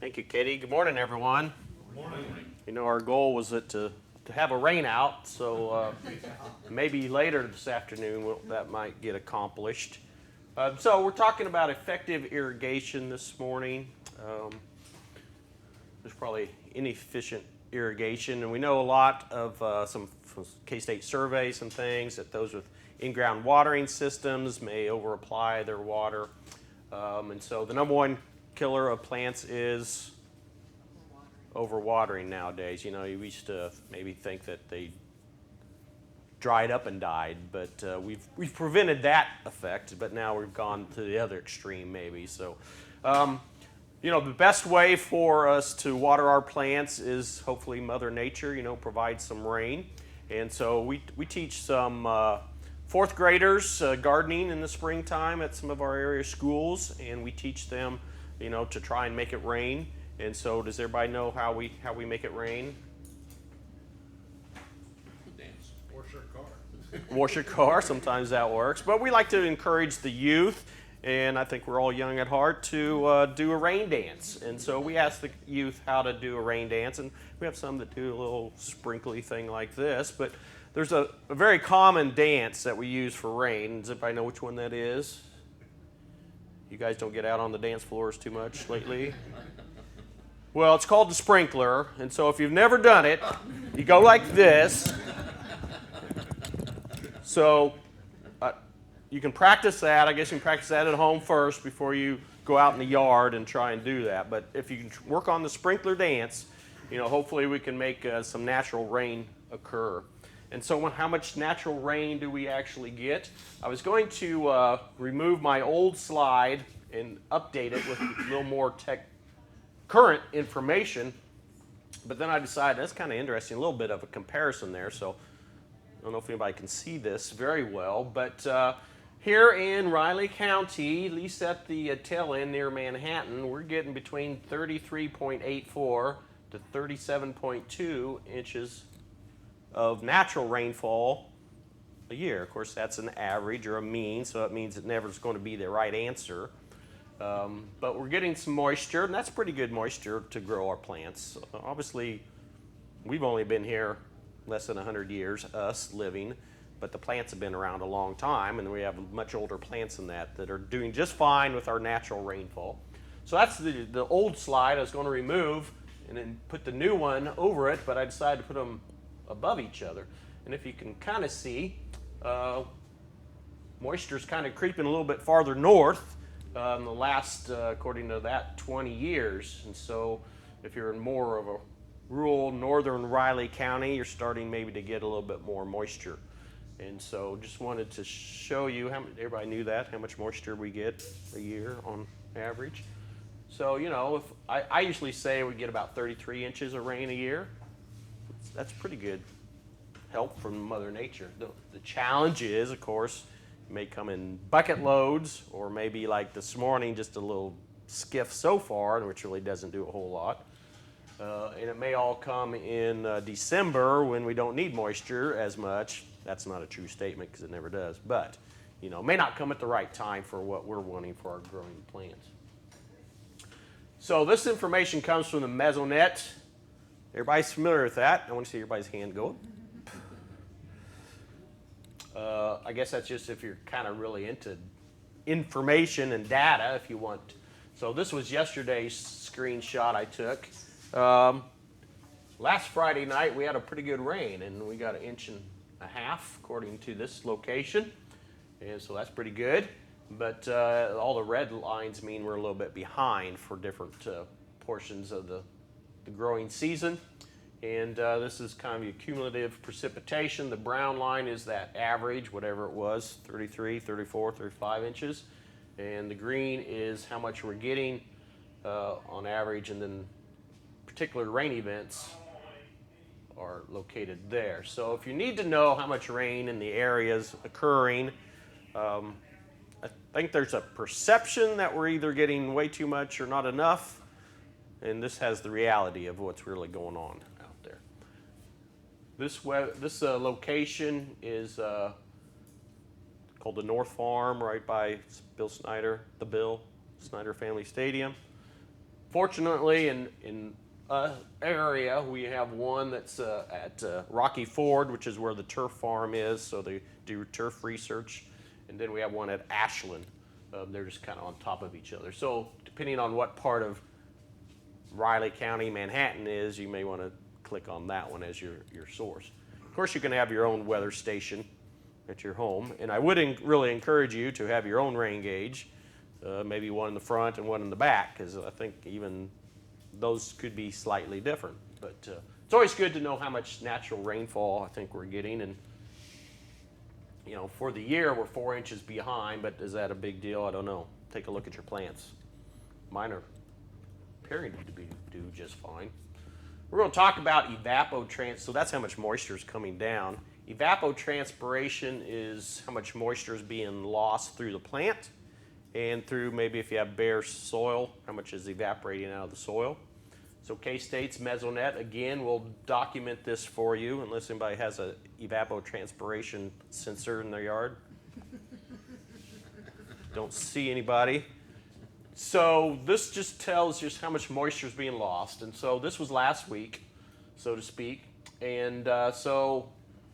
Thank you, Katie. Good morning, everyone. Good morning. You know, our goal was to have a rain out, so maybe later this afternoon that might get accomplished. So we're talking about effective irrigation this morning. There's probably inefficient irrigation, and we know a lot of some K-State surveys and things that those with in-ground watering systems may over-apply their water. And so the number one killer of plants is overwatering nowadays. You know, we used to maybe think that they dried up and died, but we've prevented that effect, but now we've gone to the other extreme maybe. So, you know, the best way for us to water our plants is hopefully Mother Nature, you know, provide some rain. And so we teach some fourth graders gardening in the springtime at some of our area schools, and we teach them, you know, to try and make it rain. And so does everybody know how we make it rain? Dance. Wash your car. Wash your car, sometimes that works. But we like to encourage the youth, and I think we're all young at heart, to do a rain dance. And so we ask the youth how to do a rain dance, and we have some that do a little sprinkly thing like this. But there's a very common dance that we use for rain. Does anybody know which one that is? You guys don't get out on the dance floors too much lately? Well, it's called the sprinkler, and so if you've never done it, you go like this. So you can practice that. I guess you can practice that at home first before you go out in the yard and try and do that. But if you can work on the sprinkler dance, you know, hopefully we can make some natural rain occur. And so how much natural rain do we actually get? I was going to remove my old slide and update it with a little more current information, but then I decided that's kind of interesting, a little bit of a comparison there. So I don't know if anybody can see this very well, but here in Riley County, at least at the tail end near Manhattan, we're getting between 33.84 to 37.2 inches of natural rainfall a year. Of course, that's an average or a mean, so it means it never is going to be the right answer. But we're getting some moisture, and that's pretty good moisture to grow our plants. Obviously, we've only been here less than 100 years, us living, but the plants have been around a long time, and we have much older plants than that are doing just fine with our natural rainfall. So that's the old slide I was going to remove and then put the new one over it, but I decided to put them above each other. And if you can kind of see, moisture's kind of creeping a little bit farther north in the last, according to that, 20 years. And so if you're in more of a rural northern Riley County, you're starting maybe to get a little bit more moisture. And so just wanted to show you, everybody knew that, how much moisture we get a year on average. So, you know, if I usually say we get about 33 inches of rain a year. That's pretty good help from Mother Nature. The challenge is, of course, it may come in bucket loads, or maybe like this morning, just a little skiff so far, which really doesn't do a whole lot. And it may all come in December when we don't need moisture as much. That's not a true statement because it never does. But, you know, it may not come at the right time for what we're wanting for our growing plants. So this information comes from the Mesonet. Everybody's familiar with that. I want to see everybody's hand go up. I guess that's just if you're kind of really into information and data, if you want. So this was yesterday's screenshot I took. Last Friday night we had a pretty good rain, and we got 1.5 inches according to this location, and so that's pretty good. But all the red lines mean we're a little bit behind for different portions of the growing season. And this is kind of the cumulative precipitation. The brown line is that average, whatever it was, 33, 34, 35 inches. And the green is how much we're getting on average, and then particular rain events are located there. So if you need to know how much rain in the areas occurring, I think there's a perception that we're either getting way too much or not enough. And this has the reality of what's really going on out there. This location is called the North Farm, right by Bill Snyder, the Bill Snyder Family Stadium. Fortunately, in area, we have one that's at Rocky Ford, which is where the turf farm is, so they do turf research. And then we have one at Ashland. They're just kind of on top of each other. So depending on what part of Riley County, Manhattan is, you may want to click on that one as your source. Of course, you can have your own weather station at your home, and I would really encourage you to have your own rain gauge, maybe one in the front and one in the back, because I think even those could be slightly different. But it's always good to know how much natural rainfall I think we're getting, and you know, for the year we're 4 inches behind, but is that a big deal? I don't know. Take a look at your plants. Mine are appearing to do just fine. We're going to talk about evapotranspiration, so that's how much moisture is coming down. Evapotranspiration is how much moisture is being lost through the plant and through maybe if you have bare soil, how much is evaporating out of the soil. So K-State's Mesonet, again, will document this for you unless anybody has a evapotranspiration sensor in their yard. Don't see anybody. So this just tells you how much moisture is being lost. And so this was last week, so to speak. And so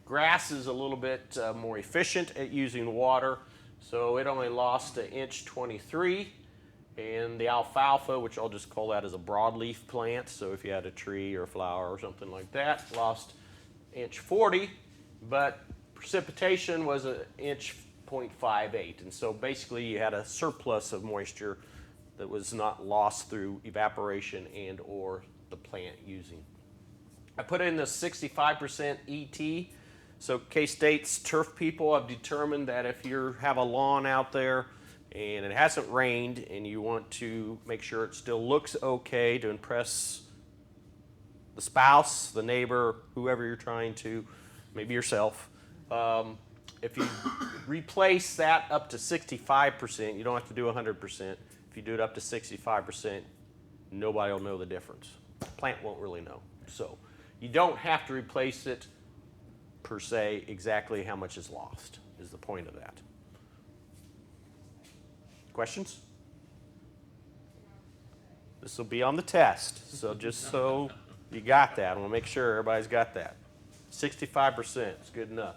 grass is a little bit more efficient at using water. So it only lost 1.23 inches. And the alfalfa, which I'll just call that as a broadleaf plant, so if you had a tree or a flower or something like that, lost 1.40 inches, but precipitation was 1.58 inches. And so basically you had a surplus of moisture that was not lost through evaporation and or the plant using. I put in the 65% ET. So K-State's turf people have determined that if you have a lawn out there and it hasn't rained and you want to make sure it still looks okay to impress the spouse, the neighbor, whoever you're trying to, maybe yourself, if you replace that up to 65%, you don't have to do 100%. If you do it up to 65%, nobody will know the difference. The plant won't really know. So you don't have to replace it per se exactly how much is lost is the point of that. Questions? This will be on the test, so just so you got that, I want to make sure everybody's got that. 65% is good enough.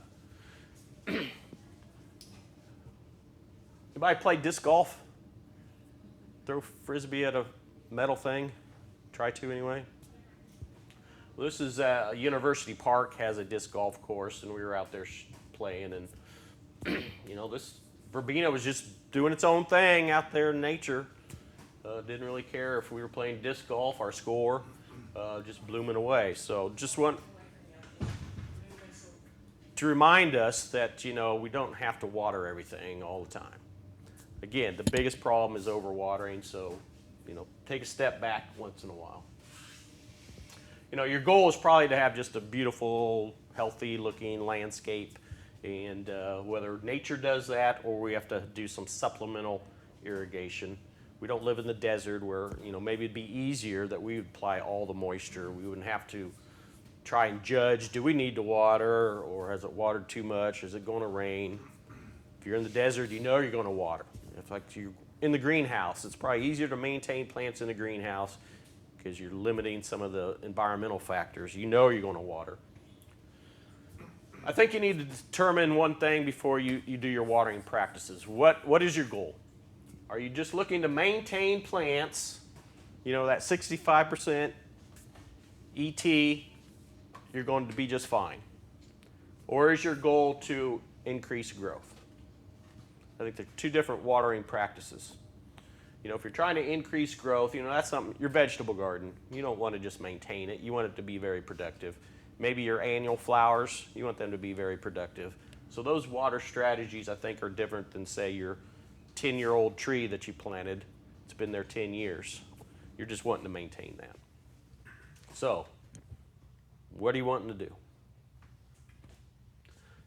Anybody play disc golf? Throw frisbee at a metal thing? Try to anyway. Well, this is University Park has a disc golf course, and we were out there playing, and you know, this Verbena was just doing its own thing out there in nature. Didn't really care if we were playing disc golf, our score, just blooming away. So just want to remind us that, you know, we don't have to water everything all the time. Again, the biggest problem is overwatering, so, you know, take a step back once in a while. You know, your goal is probably to have just a beautiful, healthy looking landscape, and whether nature does that or we have to do some supplemental irrigation. We don't live in the desert where, you know, maybe it'd be easier that we would apply all the moisture. We wouldn't have to try and judge, do we need to water, or has it watered too much? Is it going to rain? If you're in the desert, you know you're going to water. If like you're in the greenhouse, it's probably easier to maintain plants in the greenhouse because you're limiting some of the environmental factors. You know you're going to water. I think you need to determine one thing before you do your watering practices. What is your goal? Are you just looking to maintain plants, you know, that 65% ET, you're going to be just fine? Or is your goal to increase growth? I think they're two different watering practices. You know, if you're trying to increase growth, you know, that's something, your vegetable garden, you don't want to just maintain it. You want it to be very productive. Maybe your annual flowers, you want them to be very productive. So those water strategies, I think, are different than, say, your 10-year-old tree that you planted. It's been there 10 years. You're just wanting to maintain that. So, what are you wanting to do?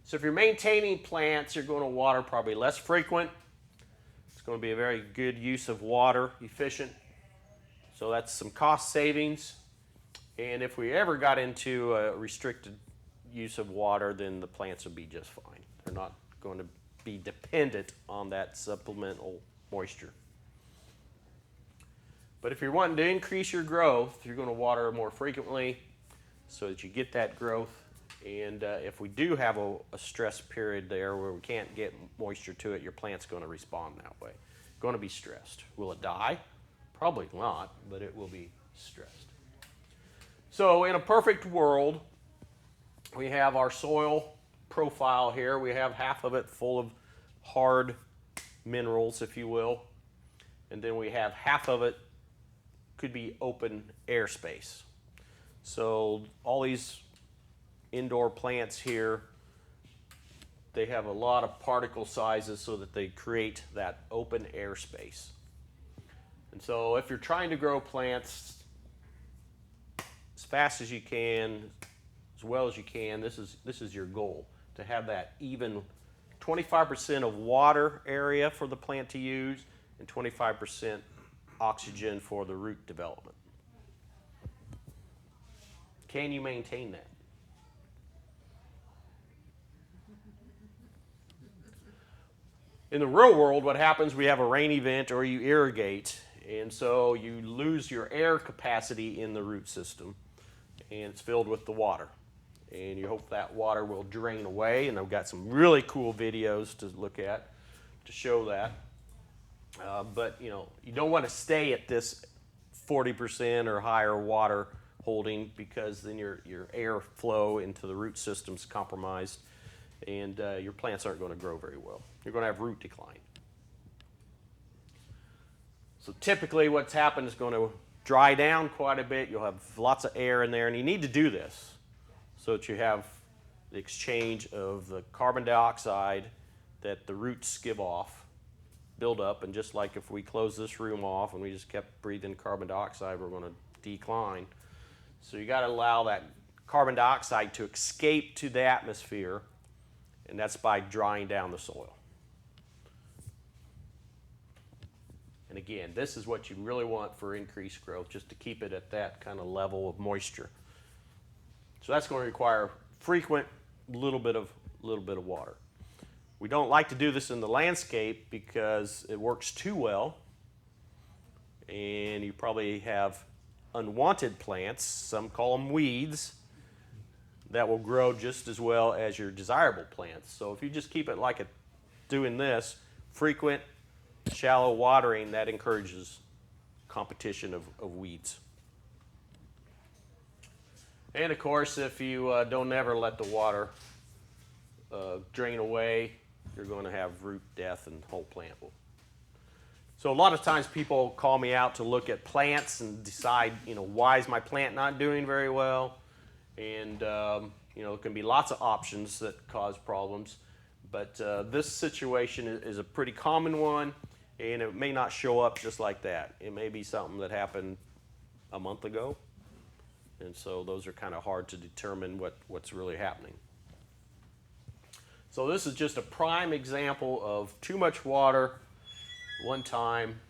So if you're maintaining plants, you're going to water probably less frequent. It's going to be a very good use of water, efficient. So that's some cost savings. And if we ever got into a restricted use of water, then the plants would be just fine. They're not going to be dependent on that supplemental moisture. But if you're wanting to increase your growth, you're going to water more frequently so that you get that growth. And if we do have a stress period there where we can't get moisture to it, your plant's going to respond that way. Going to be stressed. Will it die? Probably not, but it will be stressed. So in a perfect world, we have our soil profile here. We have half of it full of hard minerals, if you will. And then we have half of it could be open airspace. So all these indoor plants here, they have a lot of particle sizes so that they create that open airspace. And so if you're trying to grow plants as fast as you can, as well as you can, this is your goal, to have that even 25% of water area for the plant to use and 25% oxygen for the root development. Can you maintain that? In the real world, what happens, we have a rain event or you irrigate, and so you lose your air capacity in the root system, and it's filled with the water. And you hope that water will drain away, and I've got some really cool videos to look at to show that. But you don't want to stay at this 40% or higher water holding, because then your air flow into the root system's compromised, and your plants aren't going to grow very well. You're going to have root decline. So typically what's happened is going to dry down quite a bit. You'll have lots of air in there, and you need to do this so that you have the exchange of the carbon dioxide that the roots give off, build up, and just like if we close this room off and we just kept breathing carbon dioxide, we're going to decline. So you got to allow that carbon dioxide to escape to the atmosphere, and that's by drying down the soil. And again, this is what you really want for increased growth, just to keep it at that kind of level of moisture. So that's going to require frequent little bit of water. We don't like to do this in the landscape because it works too well, and you probably have unwanted plants, some call them weeds, that will grow just as well as your desirable plants. So if you just keep it like doing this, frequent, shallow watering, that encourages competition of weeds. And of course, if you don't ever let the water drain away, you're going to have root death and the whole plant will. So a lot of times people call me out to look at plants and decide, why is my plant not doing very well? And, there can be lots of options that cause problems. But this situation is a pretty common one, and it may not show up just like that. It may be something that happened a month ago. And so those are kind of hard to determine what's really happening. So this is just a prime example of too much water one time.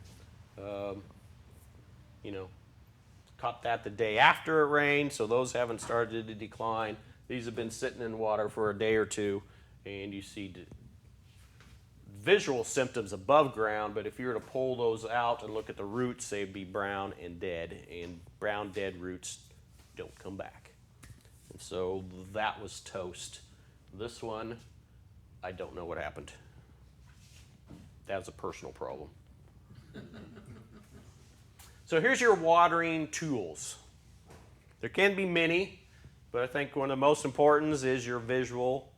Caught that the day after it rained, so those haven't started to decline. These have been sitting in water for a day or two, and you see visual symptoms above ground, but if you were to pull those out and look at the roots, they'd be brown and dead, and brown dead roots don't come back. And so that was toast. This one, I don't know what happened. That was a personal problem. So here's your watering tools. There can be many, but I think one of the most important is your visual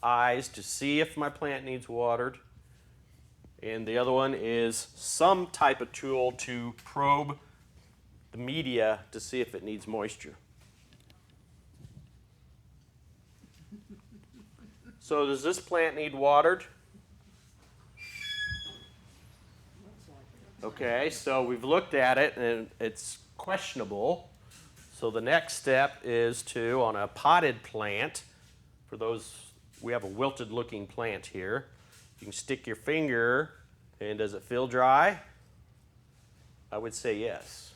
eyes to see if my plant needs watered. And the other one is some type of tool to probe the media to see if it needs moisture. So does this plant need watered? Okay, so we've looked at it and it's questionable. So the next step is to, on a potted plant, for those, we have a wilted looking plant here. You can stick your finger, and does it feel dry? I would say yes.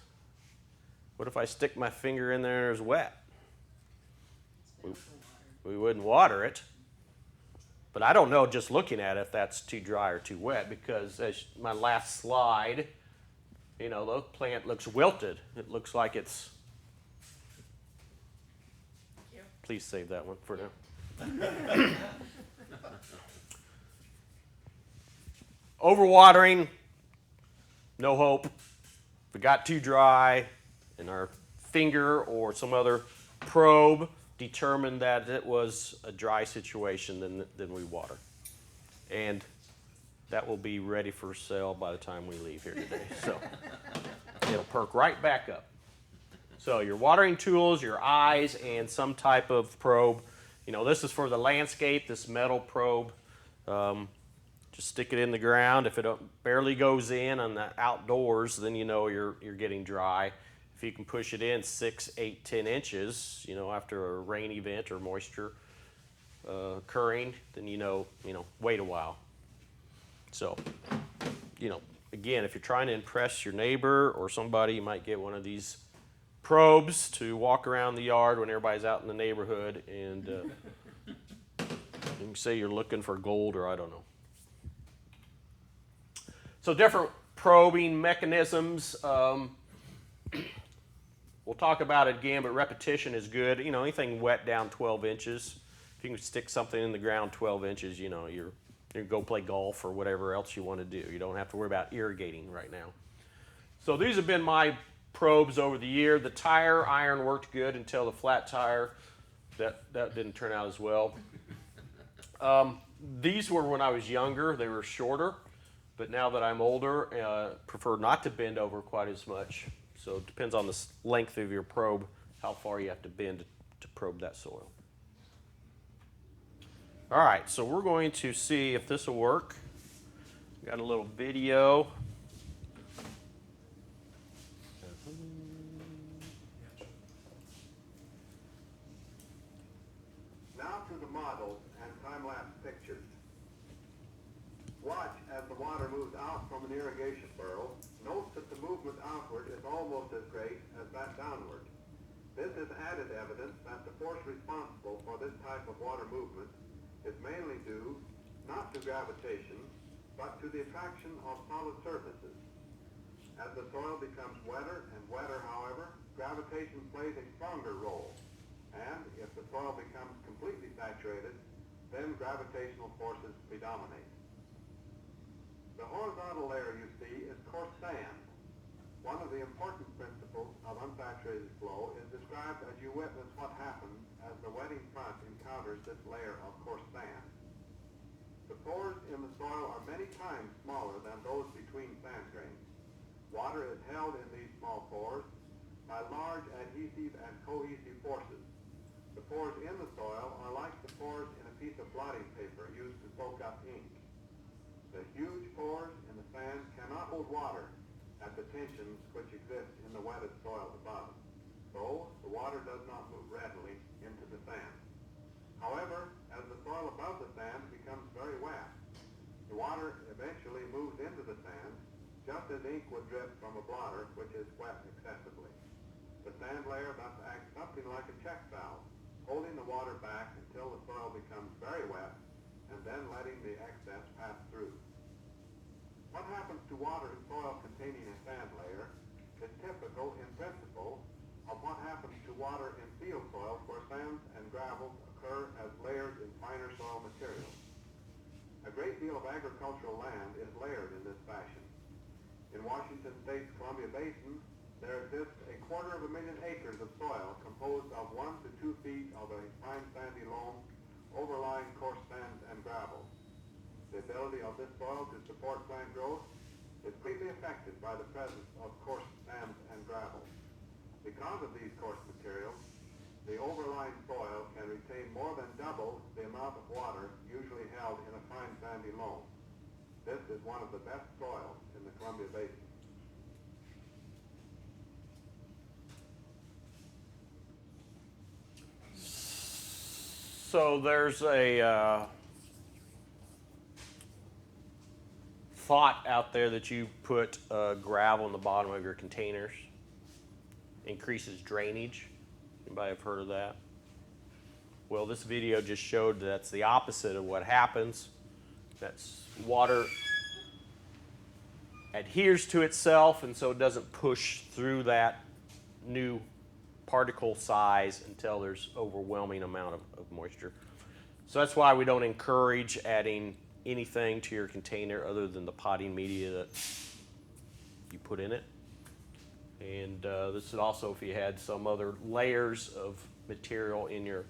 What if I stick my finger in there and it's wet? We wouldn't water it. But I don't know just looking at it if that's too dry or too wet, because as my last slide, you know, the plant looks wilted. It looks like it's. Please save that one for now. Overwatering, no hope. If it got too dry and our finger or some other probe determined that it was a dry situation, then we water. And that will be ready for sale by the time we leave here today. So it'll perk right back up. So your watering tools, your eyes, and some type of probe. You know, this is for the landscape, this metal probe. Just stick it in the ground. If it barely goes in on the outdoors, then you know you're getting dry. If you can push it in 6, 8, 10 inches, you know, after a rain event or moisture occurring, then you know, wait a while. So, you know, again, if you're trying to impress your neighbor or somebody, you might get one of these probes to walk around the yard when everybody's out in the neighborhood, and you can say you're looking for gold, or I don't know. So different probing mechanisms. We'll talk about it again, but repetition is good. You know, anything wet down 12 inches. If you can stick something in the ground 12 inches, you know, you go play golf or whatever else you want to do. You don't have to worry about irrigating right now. So these have been my probes over the year. The tire iron worked good until the flat tire. That didn't turn out as well. These were when I was younger. They were shorter. But now that I'm older, prefer not to bend over quite as much. So it depends on the length of your probe, how far you have to bend to probe that soil. All right, so we're going to see if this will work. Got a little video. Now to the models and time-lapse pictures. Watch as the water moves out from an irrigation burrow. Note that the movement outward is almost as great as that downward. This is added evidence that the force responsible for this type of water movement is mainly due not to gravitation, but to the attraction of solid surfaces. As the soil becomes wetter and wetter, however, gravitation plays a stronger role. And if the soil becomes completely saturated, then gravitational forces predominate. The horizontal layer you see is coarse sand. One of the important principles of unsaturated flow is described as you witness what happens as the wetting front encounters this layer of coarse sand. The pores in the soil are many times smaller than those between sand grains. Water is held in these small pores by large adhesive and cohesive forces. The pores in the soil are like the pores in a piece of blotting paper used to soak up ink. The huge pores in the sand cannot hold water at the tensions which exist in the wetted soil above. So, the water does not move readily into the sand. However, as the soil above the sand becomes very wet, the water eventually moves into the sand, just as ink would drip from a blotter which is wet excessively. The sand layer thus acts something like a check valve, holding the water back until the soil becomes very wet, and then letting the excess pass through. What happens to water in soil containing a sand layer is typical in principle of what happens to water in field soils where sands and gravels occur as layers in finer soil materials. A great deal of agricultural land is layered in this fashion. In Washington State's Columbia Basin, there exists 250,000 acres of soil composed of 1 to 2 feet of a fine sandy loam overlying coarse sands and gravels. The ability of this soil to support plant growth is greatly affected by the presence of coarse sands and gravels. Because of these coarse materials, the overlying soil can retain more than double the amount of water usually held in a fine sandy loam. This is one of the best soils in the Columbia Basin. So there's a thought out there that you put gravel in the bottom of your containers increases drainage. Anybody have heard of that? Well, this video just showed that's the opposite of what happens. That's water. adheres to itself, and so it doesn't push through that new particle size until there's overwhelming amount of moisture. So that's why we don't encourage adding anything to your container other than the potting media that you put in it. And this is also if you had some other layers of material in your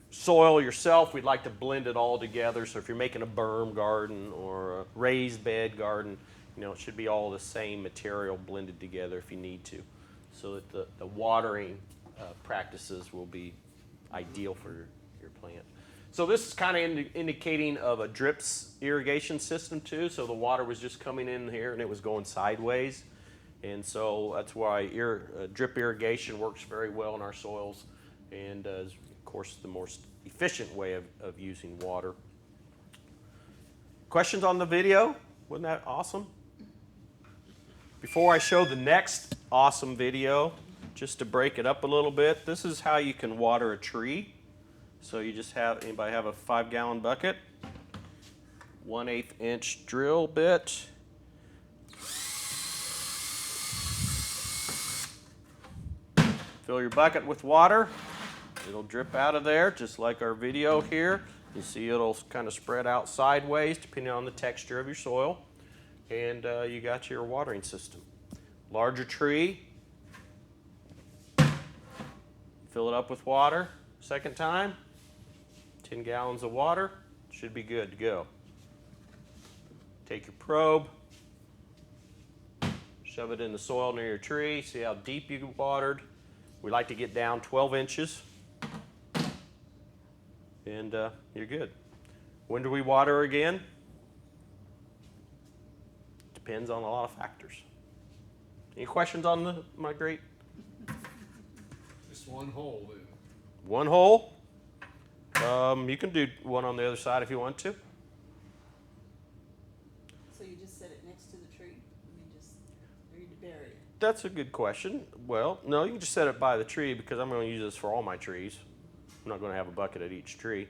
soil yourself, we'd like to blend it all together. So if you're making a berm garden or a raised bed garden, it should be all the same material blended together if you need to, so that the watering practices will be ideal for your plant. So this is kind of indicating of a drips irrigation system too. So the water was just coming in here and it was going sideways. And so that's why drip irrigation works very well in our soils, and is, of course, the most efficient way of using water. Questions on the video? Wasn't that awesome? Before I show the next awesome video, just to break it up a little bit, this is how you can water a tree. So you just anybody have a 5-gallon bucket, 1/8 inch drill bit. Fill your bucket with water. It'll drip out of there just like our video here. You see it'll kind of spread out sideways depending on the texture of your soil. And you got your watering system. Larger tree. Fill it up with water. Second time. 10 gallons of water. Should be good to go. Take your probe. Shove it in the soil near your tree. See how deep you watered. We like to get down 12 inches. And you're good. When do we water again? Depends on a lot of factors. Any questions on my great? Just one hole then. One hole? You can do one on the other side if you want to. So you just set it next to the tree? Or you bury it? That's a good question. Well, no, you can just set it by the tree because I'm going to use this for all my trees. I'm not going to have a bucket at each tree.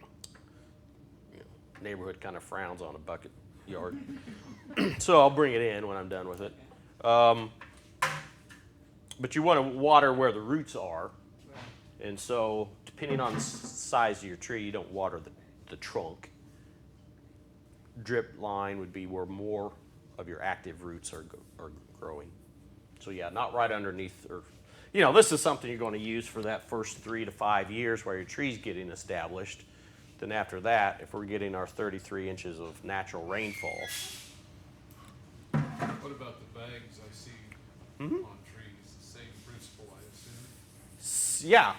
Okay. Neighborhood kind of frowns on a bucket yard. So I'll bring it in when I'm done with it. But you want to water where the roots are. Right. And so depending on the size of your tree, you don't water the trunk. Drip line would be where more of your active roots are growing. So yeah, not right underneath, or this is something you're going to use for that first 3 to 5 years while your tree's getting established. Then after that, if we're getting our 33 inches of natural rainfall. What about the bags I see on trees? The same principle, I assume?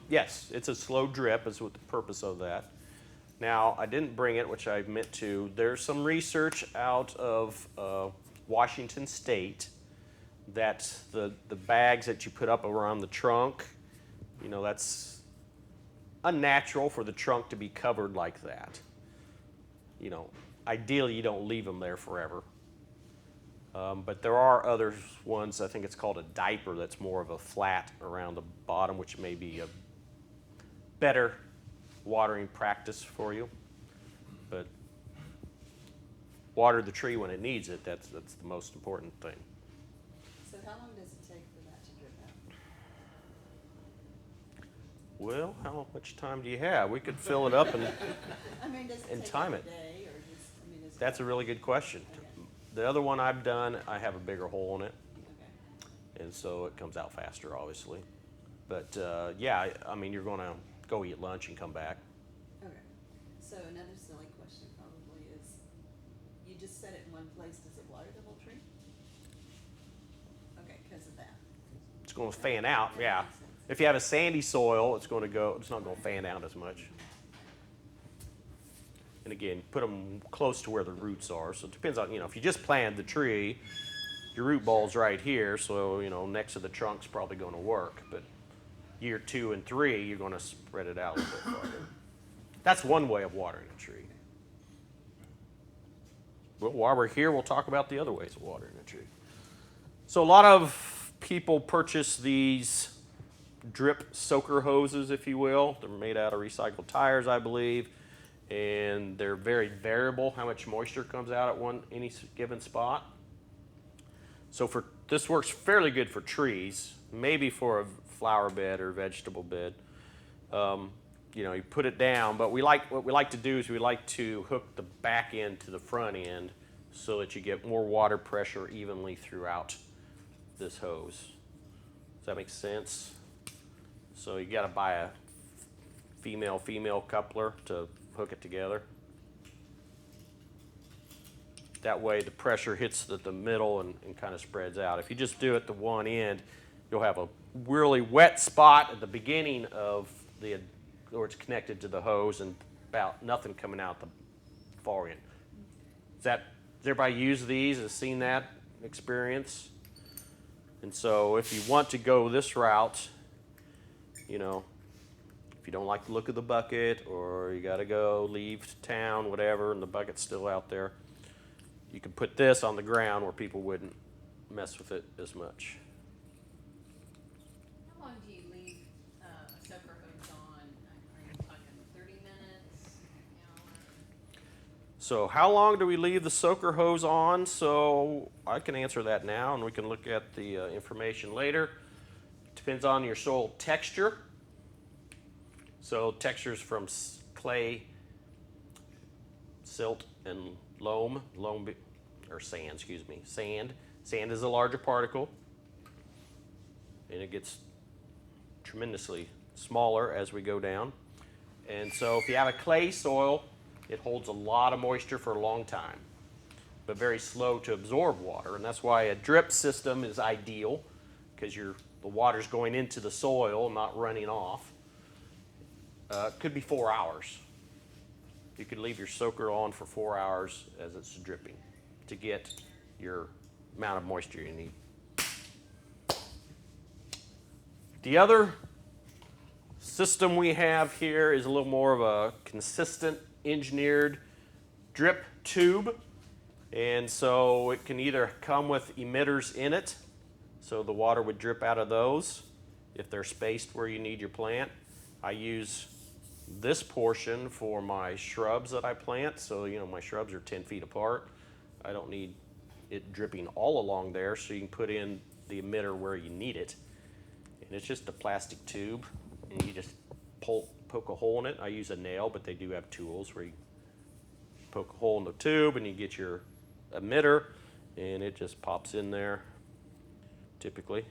Yes, it's a slow drip is what the purpose of that. Now, I didn't bring it, which I meant to. There's some research out of Washington State that the bags that you put up around the trunk, that's unnatural for the trunk to be covered like that. Ideally you don't leave them there forever. But there are other ones, I think it's called a diaper, that's more of a flat around the bottom, which may be a better watering practice for you. But water the tree when it needs it, that's the most important thing. So how long does it take for that to drip out? Well, how much time do you have? We could fill it up and Does it And take time like it. a day or just, is it- that's a really good question. Okay. The other one I've done, I have a bigger hole in it, Okay. and so it comes out faster, obviously. But you're going to go eat lunch and come back. Okay. So another silly question probably is, you just set it in one place, does it water the whole tree? Okay, because of that. It's going to fan out, That yeah. makes sense. If you have a sandy soil, it's not going to fan out as much. And again, put them close to where the roots are. So it depends on, if you just planted the tree, your root ball's right here, so, next to the trunk's probably going to work. But year 2 and 3, you're going to spread it out a little bit farther. That's one way of watering a tree. Well, while we're here, we'll talk about the other ways of watering a tree. So a lot of people purchase these drip soaker hoses, if you will. They're made out of recycled tires, I believe. and they're very variable how much moisture comes out at any given spot. So this works fairly good for trees, maybe for a flower bed or vegetable bed. You know, you put it down, but what we like to do is we like to hook the back end to the front end so that you get more water pressure evenly throughout this hose. Does that make sense? So you got to buy a female coupler to hook it together. That way the pressure hits the middle and kind of spreads out. If you just do it to one end, you'll have a really wet spot at the beginning of where it's connected to the hose and about nothing coming out the far end. Does everybody use these? Has seen that experience? And so if you want to go this route, you know, if you don't like the look of the bucket, or you got to leave town, whatever, and the bucket's still out there, you can put this on the ground where people wouldn't mess with it as much. How long do you leave a soaker hose on? Are you talking 30 minutes, an hour? So how long do we leave the soaker hose on? So I can answer that now, and we can look at the information later. Depends on your soil texture. So textures from clay, silt, and sand, excuse me. Sand is a larger particle, and it gets tremendously smaller as we go down. And so if you have a clay soil, it holds a lot of moisture for a long time, but very slow to absorb water. And that's why a drip system is ideal, because the water's going into the soil, not running off. It could be 4 hours. You could leave your soaker on for 4 hours as it's dripping to get your amount of moisture you need. The other system we have here is a little more of a consistent engineered drip tube. And so it can either come with emitters in it, so the water would drip out of those if they're spaced where you need your plant. I use this portion for my shrubs that I plant, so you know my shrubs are 10 feet apart. I don't need it dripping all along there, so you can put in the emitter where you need it. And it's just a plastic tube, and you just poke a hole in it. I use a nail, but they do have tools where you poke a hole in the tube and you get your emitter, and it just pops in there typically.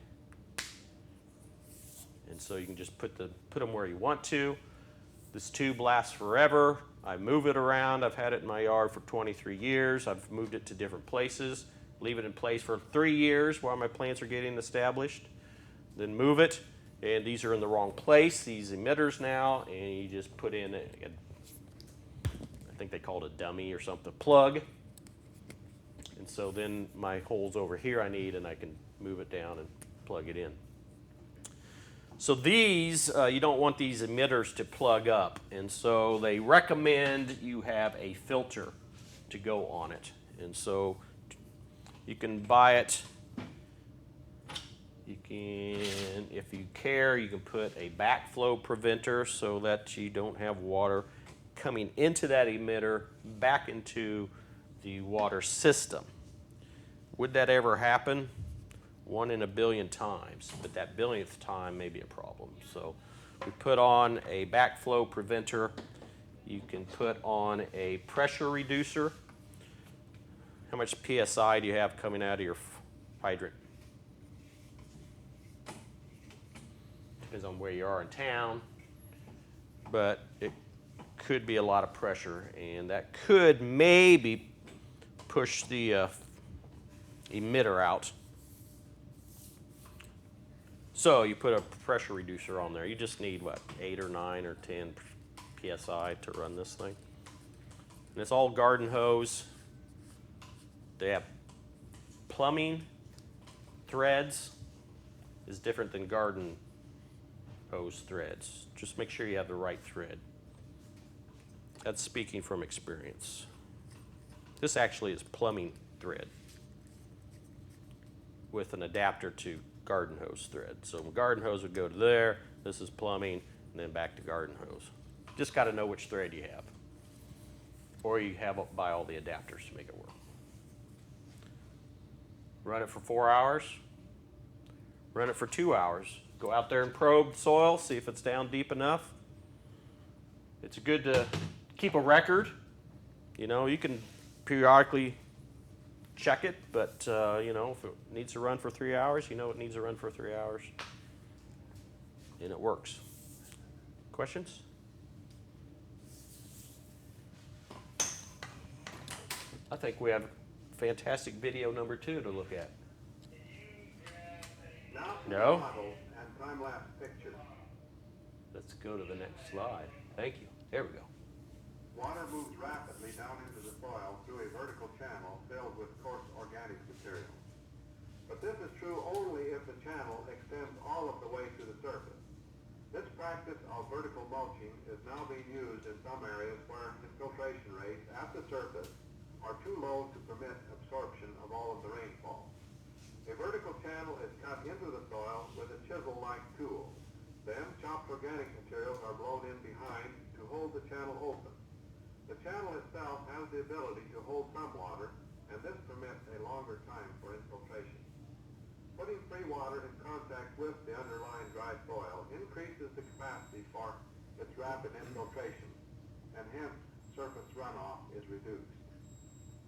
And so you can just put them where you want to. This tube lasts forever. I move it around. I've had it in my yard for 23 years. I've moved it to different places, leave it in place for 3 years while my plants are getting established, then move it. And these are in the wrong place, these emitters now, and you just put in I think they call it a dummy or something, plug. And so then my hole's over here I need, and I can move it down and plug it in. So these, you don't want these emitters to plug up, and so they recommend you have a filter to go on it. And so you can buy it. You can, if you care, you can put a backflow preventer so that you don't have water coming into that emitter back into the water system. Would that ever happen? 1 in a billion times, but that billionth time may be a problem. So we put on a backflow preventer. You can put on a pressure reducer. How much PSI do you have coming out of your hydrant? Depends on where you are in town, but it could be a lot of pressure, and that could maybe push the emitter out. So you put a pressure reducer on there. You just need, 8 or 9 or 10 PSI to run this thing. And it's all garden hose. They have plumbing threads is different than garden hose threads. Just make sure you have the right thread. That's speaking from experience. This actually is plumbing thread with an adapter to garden hose thread. So garden hose would go to there, this is plumbing, and then back to garden hose. Just got to know which thread you have. or you have buy all the adapters to make it work. Run it for 4 hours. Run it for 2 hours. Go out there and probe soil, see if it's down deep enough. It's good to keep a record. You know, you can periodically check it, but you know, if it needs to run for 3 hours, you know it needs to run for 3 hours. And it works. Questions? I think we have fantastic video number 2 to look at. Now for No? models and time-lapse pictures. Let's go to the next slide. Thank you. There we go. Water moves rapidly down into the soil through a vertical channel filled with coarse organic material. But this is true only if the channel extends all of the way to the surface. This practice of vertical mulching is now being used in some areas where infiltration rates at the surface are too low to permit absorption of all of the rainfall. A vertical channel is cut into the soil with a chisel-like tool. Then chopped organic materials are blown in behind to hold the channel open. The channel itself has the ability to hold some water, and this permits a longer time for infiltration. Putting free water in contact with the underlying dry soil increases the capacity for its rapid infiltration, and hence surface runoff is reduced.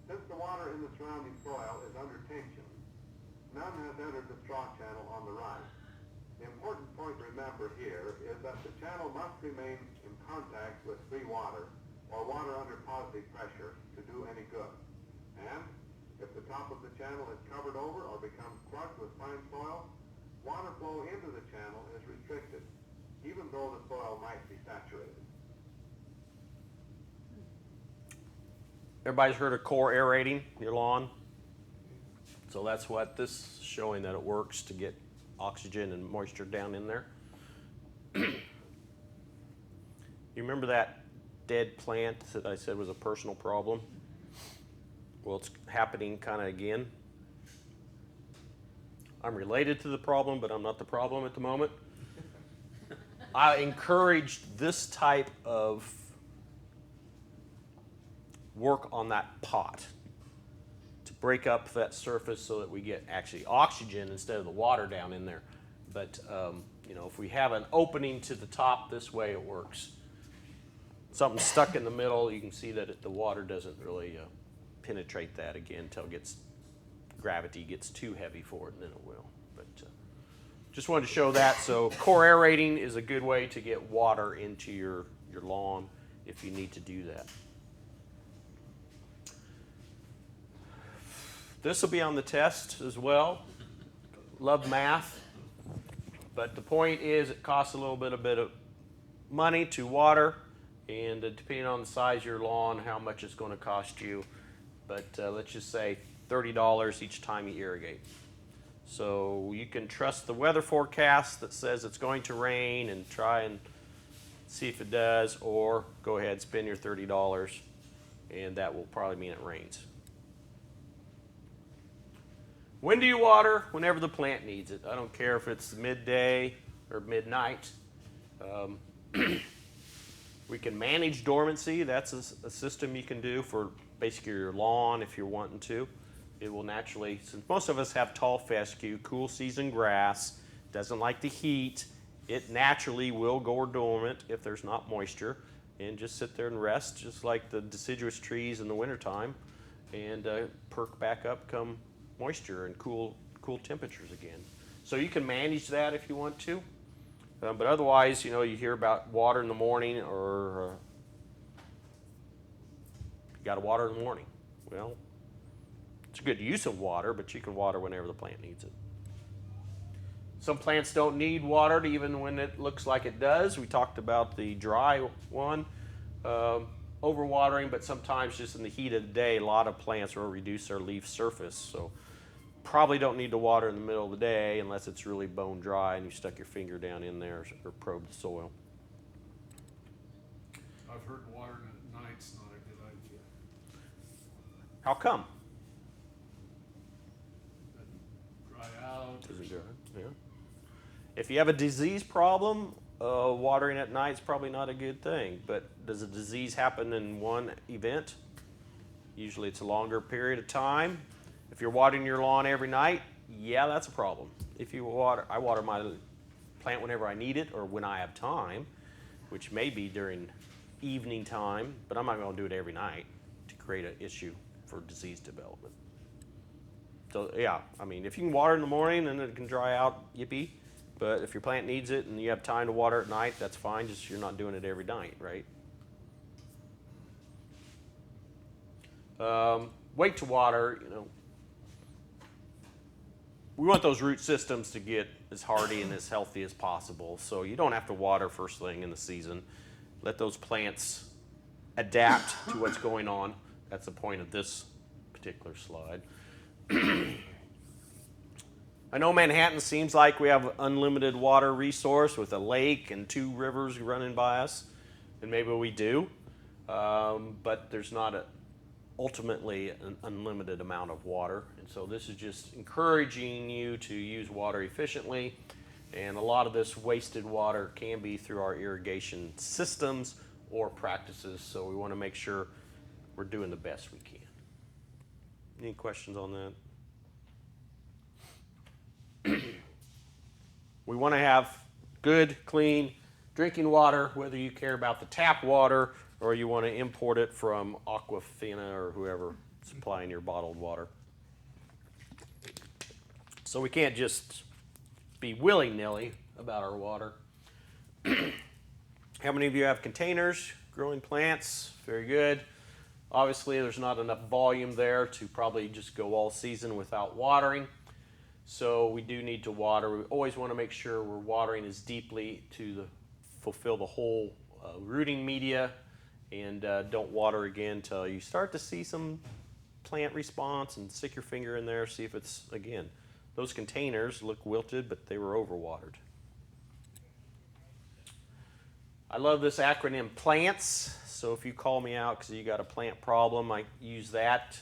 Since the water in the surrounding soil is under tension, none has entered the straw channel on the right. The important point to remember here is that the channel must remain in contact with free water or water under positive pressure to do any good. And if the top of the channel is covered over or becomes plugged with fine soil, water flow into the channel is restricted, even though the soil might be saturated. Everybody's heard of core aerating your lawn? So that's what this is showing, that it works to get oxygen and moisture down in there. You remember that dead plant that I said was a personal problem? Well, it's happening kind of again. I'm related to the problem, but I'm not the problem at the moment. I encouraged this type of work on that pot to break up that surface so that we get actually oxygen instead of the water down in there. But you know, if we have an opening to the top this way, it works. Something stuck in the middle, you can see that the water doesn't really penetrate that again until gravity gets too heavy for it, and then it will. But just wanted to show that. So core aerating is a good way to get water into your lawn if you need to do that. This will be on the test as well. Love math. But the point is it costs a bit of money to water, and depending on the size of your lawn, how much it's going to cost you. But let's just say $30 each time you irrigate. So you can trust the weather forecast that says it's going to rain and try and see if it does, or go ahead and spend your $30, and that will probably mean it rains. When do you water? Whenever the plant needs it. I don't care if it's midday or midnight. We can manage dormancy. That's a system you can do for basically your lawn if you're wanting to. It will naturally, since most of us have tall fescue, cool season grass, doesn't like the heat, it naturally will go dormant if there's not moisture, and just sit there and rest, just like the deciduous trees in the wintertime, and perk back up come moisture and cool temperatures again. So you can manage that if you want to. But otherwise, you know, you hear about water in the morning, or you got to water in the morning. Well, it's a good use of water, but you can water whenever the plant needs it. Some plants don't need watered even when it looks like it does. We talked about the dry one, overwatering, but sometimes just in the heat of the day, a lot of plants will reduce their leaf surface. So probably don't need to water in the middle of the day unless it's really bone dry and you stuck your finger down in there or probed the soil. I've heard watering at night's not a good idea. How come? Dry out. Does it dry? Yeah. If you have a disease problem, watering at night is probably not a good thing. But does a disease happen in one event? Usually it's a longer period of time. If you're watering your lawn every night, yeah, that's a problem. If you water, I water my plant whenever I need it or when I have time, which may be during evening time, but I'm not going to do it every night to create an issue for disease development. So yeah, I mean, if you can water in the morning and it can dry out, yippee. But if your plant needs it and you have time to water at night, that's fine. Just you're not doing it every night, right? Wait to water, you know. We want those root systems to get as hardy and as healthy as possible. So you don't have to water first thing in the season. Let those plants adapt to what's going on. That's the point of this particular slide. I know Manhattan seems like we have unlimited water resource with a lake and 2 rivers running by us, and maybe we do, but there's not ultimately an unlimited amount of water. And so this is just encouraging you to use water efficiently. And a lot of this wasted water can be through our irrigation systems or practices. So we want to make sure we're doing the best we can. Any questions on that? We want to have good, clean drinking water, whether you care about the tap water or you want to import it from Aquafina or whoever supplying your bottled water. So we can't just be willy-nilly about our water. How many of you have containers, growing plants? Very good. Obviously, there's not enough volume there to probably just go all season without watering. So we do need to water. We always want to make sure we're watering as deeply to fulfill the whole rooting media, and don't water again until you start to see some plant response, and stick your finger in there, see if it's, again, those containers look wilted, but they were overwatered. I love this acronym PLANTS. So if you call me out because you got a plant problem, I use that.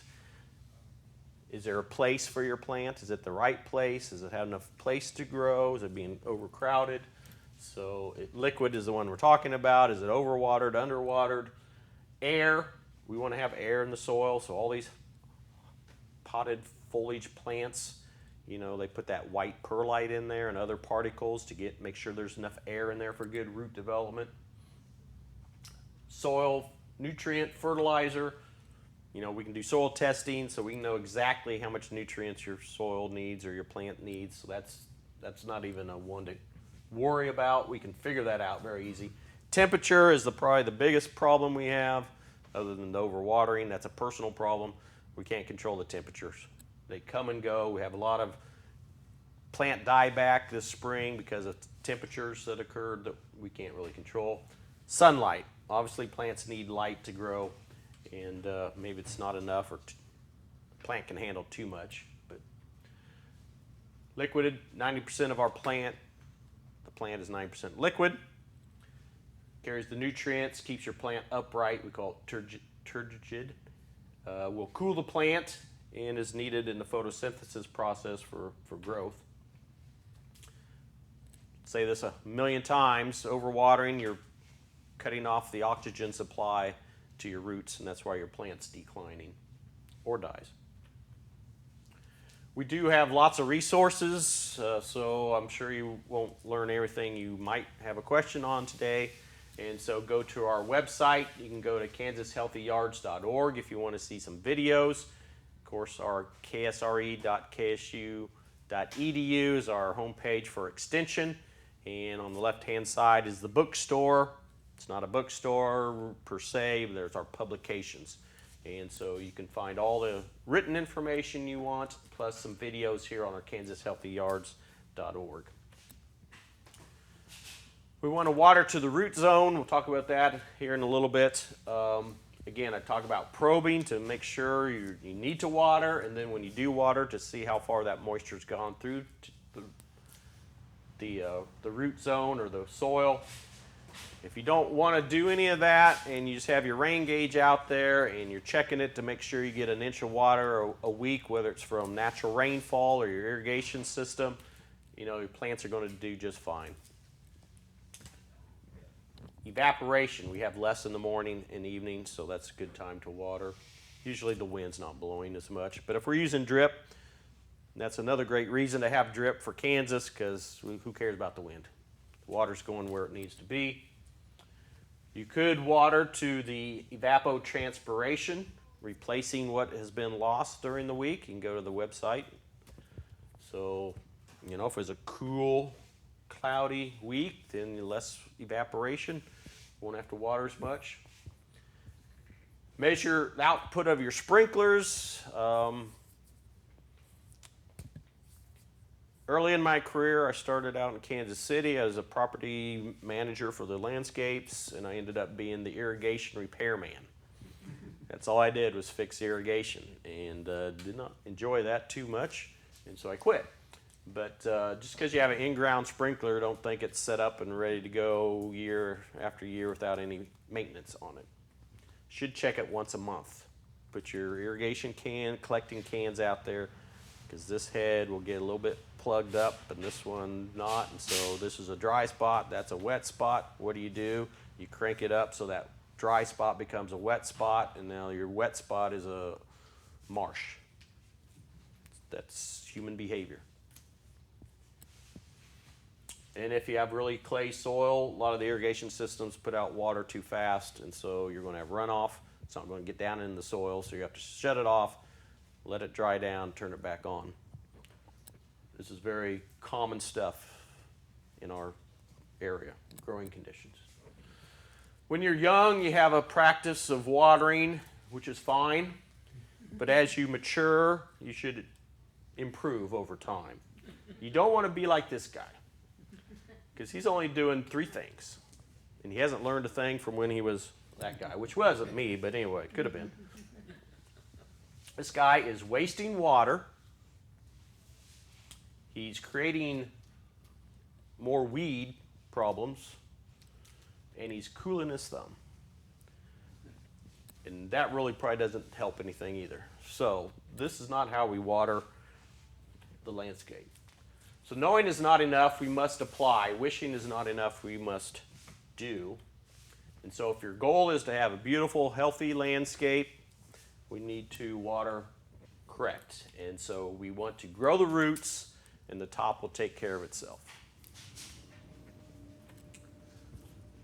Is there a place for your plant? Is it the right place? Does it have enough place to grow? Is it being overcrowded? So liquid is the one we're talking about. Is it overwatered, underwatered? Air, we want to have air in the soil. So all these potted foliage plants, you know, they put that white perlite in there and other particles to make sure there's enough air in there for good root development. Soil, nutrient, fertilizer. You know, we can do soil testing so we can know exactly how much nutrients your soil needs or your plant needs. So that's not even a one to worry about. We can figure that out very easy. Temperature is probably the biggest problem we have, other than the overwatering. That's a personal problem. We can't control the temperatures. They come and go. We have a lot of plant dieback this spring because of temperatures that occurred that we can't really control. Sunlight. Obviously, plants need light to grow, and maybe it's not enough, or the plant can handle too much. But liquid, 90% of our plant, the plant is 90% liquid. Carries the nutrients, keeps your plant upright. We call it turgid. Will cool the plant and is needed in the photosynthesis process for growth. Say this a million times, overwatering, you're cutting off the oxygen supply to your roots, and that's why your plant's declining or dies. We do have lots of resources, so I'm sure you won't learn everything you might have a question on today. And so go to our website. You can go to kansashealthyyards.org if you want to see some videos. Of course, our ksre.ksu.edu is our homepage for extension. And on the left-hand side is the bookstore. It's not a bookstore per se, but there's our publications. And so you can find all the written information you want, plus some videos here on our kansashealthyyards.org. We want to water to the root zone. We'll talk about that here in a little bit. Again, I talk about probing to make sure you need to water, and then when you do water, to see how far that moisture's gone through the root zone or the soil. If you don't want to do any of that and you just have your rain gauge out there and you're checking it to make sure you get an inch of water a week, whether it's from natural rainfall or your irrigation system, you know, your plants are going to do just fine. Evaporation, we have less in the morning and evening, so that's a good time to water. Usually the wind's not blowing as much. But if we're using drip, that's another great reason to have drip for Kansas, because who cares about the wind? The water's going where it needs to be. You could water to the evapotranspiration, replacing what has been lost during the week. You can go to the website. So, you know, if it's a cool, cloudy week, then less evaporation. Won't have to water as much. Measure the output of your sprinklers. Early in my career, I started out in Kansas City as a property manager for the landscapes, and I ended up being the irrigation repairman. That's all I did was fix irrigation, and did not enjoy that too much, and so I quit. But just because you have an in-ground sprinkler, don't think it's set up and ready to go year after year without any maintenance on it. Should check it once a month. Put your irrigation collecting cans out there, because this head will get a little bit plugged up and this one not. And so this is a dry spot, that's a wet spot. What do? You crank it up so that dry spot becomes a wet spot, and now your wet spot is a marsh. That's human behavior. And if you have really clay soil, a lot of the irrigation systems put out water too fast, and so you're going to have runoff. It's not going to get down in the soil, so you have to shut it off, let it dry down, turn it back on. This is very common stuff in our area, growing conditions. When you're young, you have a practice of watering, which is fine, but as you mature, you should improve over time. You don't want to be like this guy, because he's only doing 3 things, and he hasn't learned a thing from when he was that guy, which wasn't me, but anyway, it could have been. This guy is wasting water. He's creating more weed problems, and he's cooling his thumb. And that really probably doesn't help anything either. So this is not how we water the landscape. So knowing is not enough, we must apply. Wishing is not enough, we must do. And so if your goal is to have a beautiful, healthy landscape, we need to water correct. And so we want to grow the roots, and the top will take care of itself.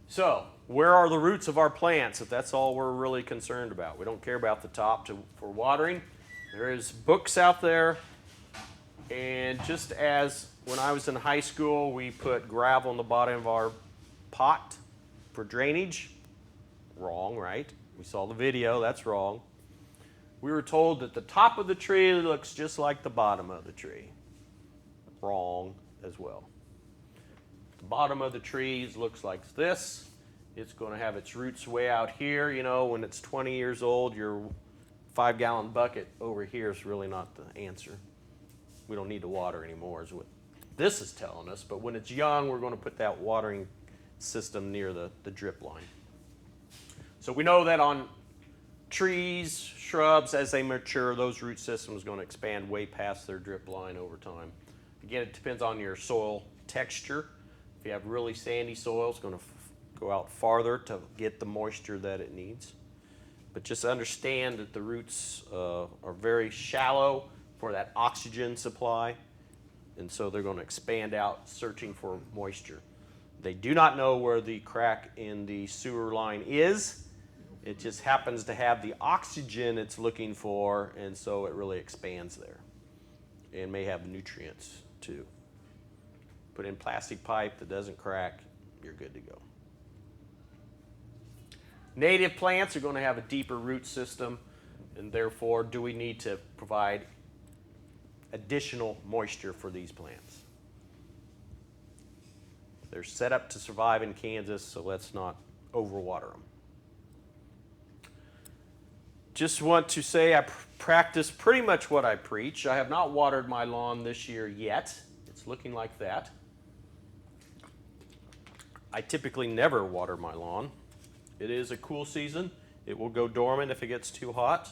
So, where are the roots of our plants, if that's all we're really concerned about? We don't care about the top for watering. There is books out there, and just as when I was in high school, we put gravel on the bottom of our pot for drainage. Wrong, right? We saw the video, that's wrong. We were told that the top of the tree looks just like the bottom of the tree. Wrong as well. The bottom of the trees looks like this. It's going to have its roots way out here. You know, when it's 20 years old, your 5-gallon bucket over here is really not the answer. We don't need to water anymore is what this is telling us. But when it's young, we're going to put that watering system near the drip line. So we know that on trees, shrubs, as they mature, those root systems are going to expand way past their drip line over time. Again, it depends on your soil texture. If you have really sandy soil, it's going to go out farther to get the moisture that it needs. But just understand that the roots are very shallow for that oxygen supply, and so they're going to expand out searching for moisture. They do not know where the crack in the sewer line is. It just happens to have the oxygen it's looking for, and so it really expands there and may have nutrients too. Put in plastic pipe that doesn't crack, you're good to go. Native plants are going to have a deeper root system, and therefore do we need to provide additional moisture for these plants? They're set up to survive in Kansas, so let's not overwater them. Just want to say I practice pretty much what I preach. I have not watered my lawn this year yet. It's looking like that. I typically never water my lawn. It is a cool season. It will go dormant if it gets too hot.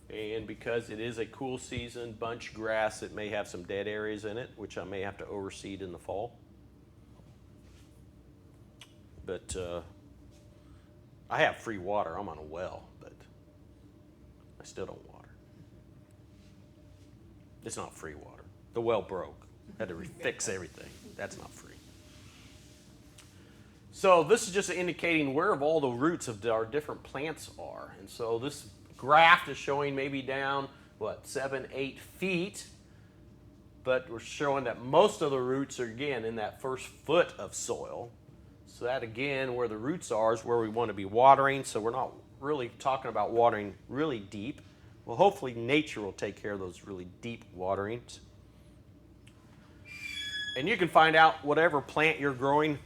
And because it is a cool season, bunch grass, it may have some dead areas in it, which I may have to overseed in the fall. But I have free water. I'm on a well, but I still don't water. It's not free water. The well broke. Had to fix everything. That's not free. So this is just indicating where all the roots of our different plants are. And so this graph is showing maybe down, 7, 8 feet. But we're showing that most of the roots are, again, in that first foot of soil. So that, again, where the roots are is where we want to be watering. So we're not really talking about watering really deep. Well, hopefully nature will take care of those really deep waterings. And you can find out whatever plant you're growing,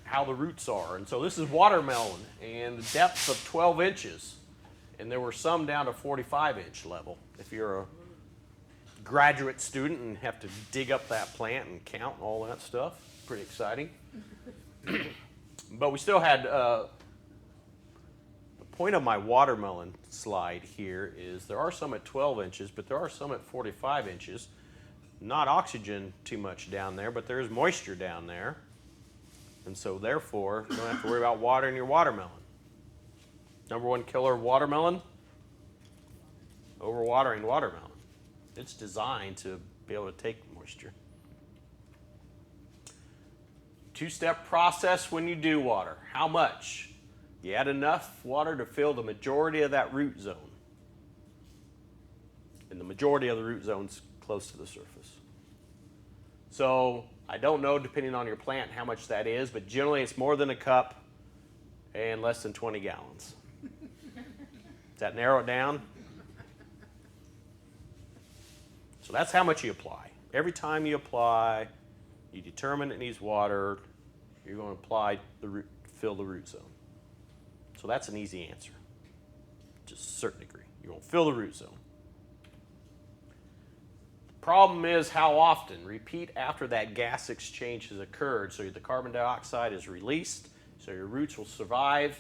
how the roots are. And so this is watermelon, and the depth of 12 inches. And there were some down to 45-inch level. If you're a graduate student and have to dig up that plant and count and all that stuff, pretty exciting. But we still had, the point of my watermelon slide here is there are some at 12 inches, but there are some at 45 inches. Not oxygen too much down there, but there is moisture down there. And so therefore, you don't have to worry about watering your watermelon. Number one killer of watermelon, overwatering watermelon. It's designed to be able to take moisture. Two-step process when you do water. How much? You add enough water to fill the majority of that root zone. And the majority of the root zone's close to the surface. So I don't know, depending on your plant, how much that is, but generally it's more than a cup and less than 20 gallons. Does that narrow it down? So that's how much you apply. Every time you apply, you determine it needs water, you're going to apply the root, fill the root zone. So that's an easy answer, to a certain degree. You won't fill the root zone. Problem is how often. Repeat after that gas exchange has occurred. So the carbon dioxide is released, so your roots will survive,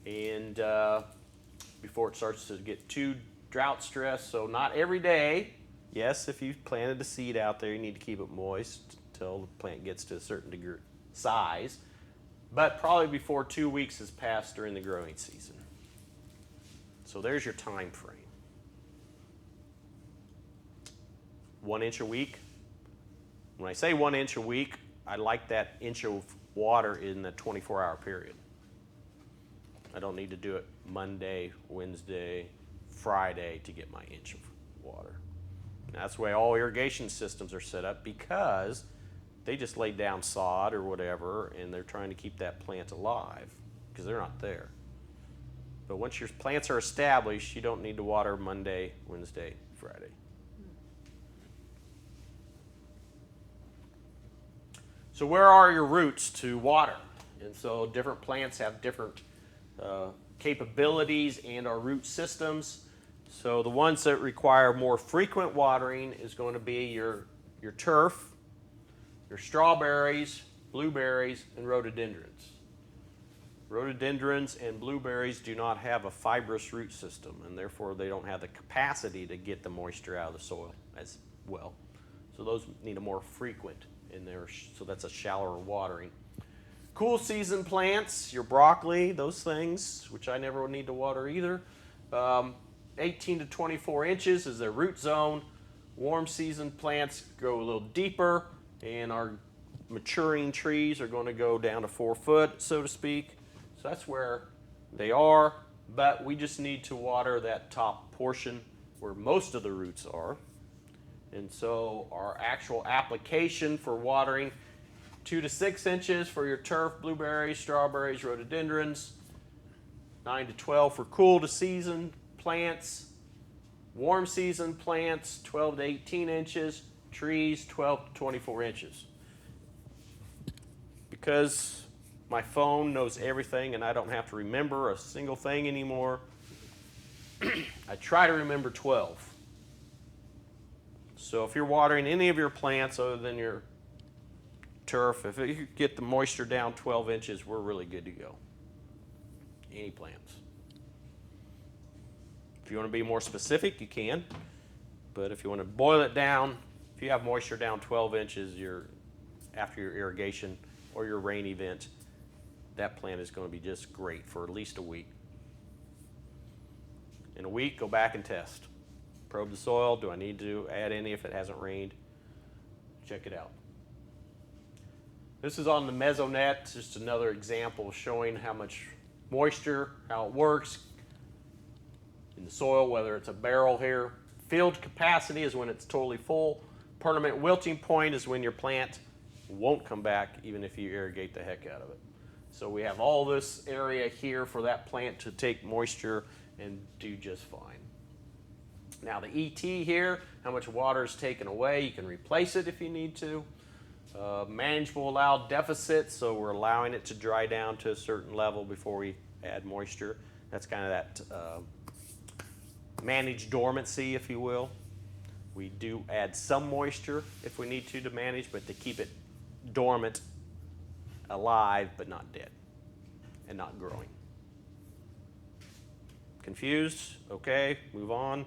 and before it starts to get too drought stressed. So not every day. Yes, if you've planted a seed out there, you need to keep it moist until the plant gets to a certain degree size, but probably before 2 weeks has passed during the growing season. So there's your time frame. 1 inch a week. When I say 1 inch a week, I like that inch of water in the 24-hour period. I don't need to do it Monday, Wednesday, Friday to get my inch of water. And that's the way all irrigation systems are set up, because they just lay down sod or whatever, and they're trying to keep that plant alive because they're not there. But once your plants are established, you don't need to water Monday, Wednesday, Friday. So where are your roots to water? And so different plants have different capabilities and our root systems. So the ones that require more frequent watering is going to be your turf, your strawberries, blueberries, and rhododendrons. Rhododendrons and blueberries do not have a fibrous root system, and therefore they don't have the capacity to get the moisture out of the soil as well. So those need a more frequent in there, so that's a shallower watering. Cool season plants, your broccoli, those things, which I never would need to water either. 18 to 24 inches is their root zone. Warm season plants go a little deeper, and our maturing trees are going to go down to 4 foot, so to speak. So that's where they are, but we just need to water that top portion where most of the roots are. And so our actual application for watering, 2 to 6 inches for your turf, blueberries, strawberries, rhododendrons, 9 to 12 for cool to season plants, warm season plants, 12 to 18 inches, trees, 12 to 24 inches. Because my phone knows everything and I don't have to remember a single thing anymore, I try to remember 12. So if you're watering any of your plants other than your turf, if you get the moisture down 12 inches, we're really good to go. Any plants. If you want to be more specific, you can. But if you want to boil it down, if you have moisture down 12 inches after your irrigation or your rain event, that plant is going to be just great for at least a week. In a week, go back and test. Probe the soil. Do I need to add any if it hasn't rained? Check it out. This is on the Mesonet. It's just another example showing how much moisture, how it works in the soil, whether it's a barrel here. Field capacity is when it's totally full. Permanent wilting point is when your plant won't come back even if you irrigate the heck out of it. So we have all this area here for that plant to take moisture and do just fine. Now the ET here, how much water is taken away, you can replace it if you need to. Manageable allowed deficit, so we're allowing it to dry down to a certain level before we add moisture. That's kind of that managed dormancy, if you will. We do add some moisture if we need to manage, but to keep it dormant, alive, but not dead, and not growing. Confused? Okay, move on.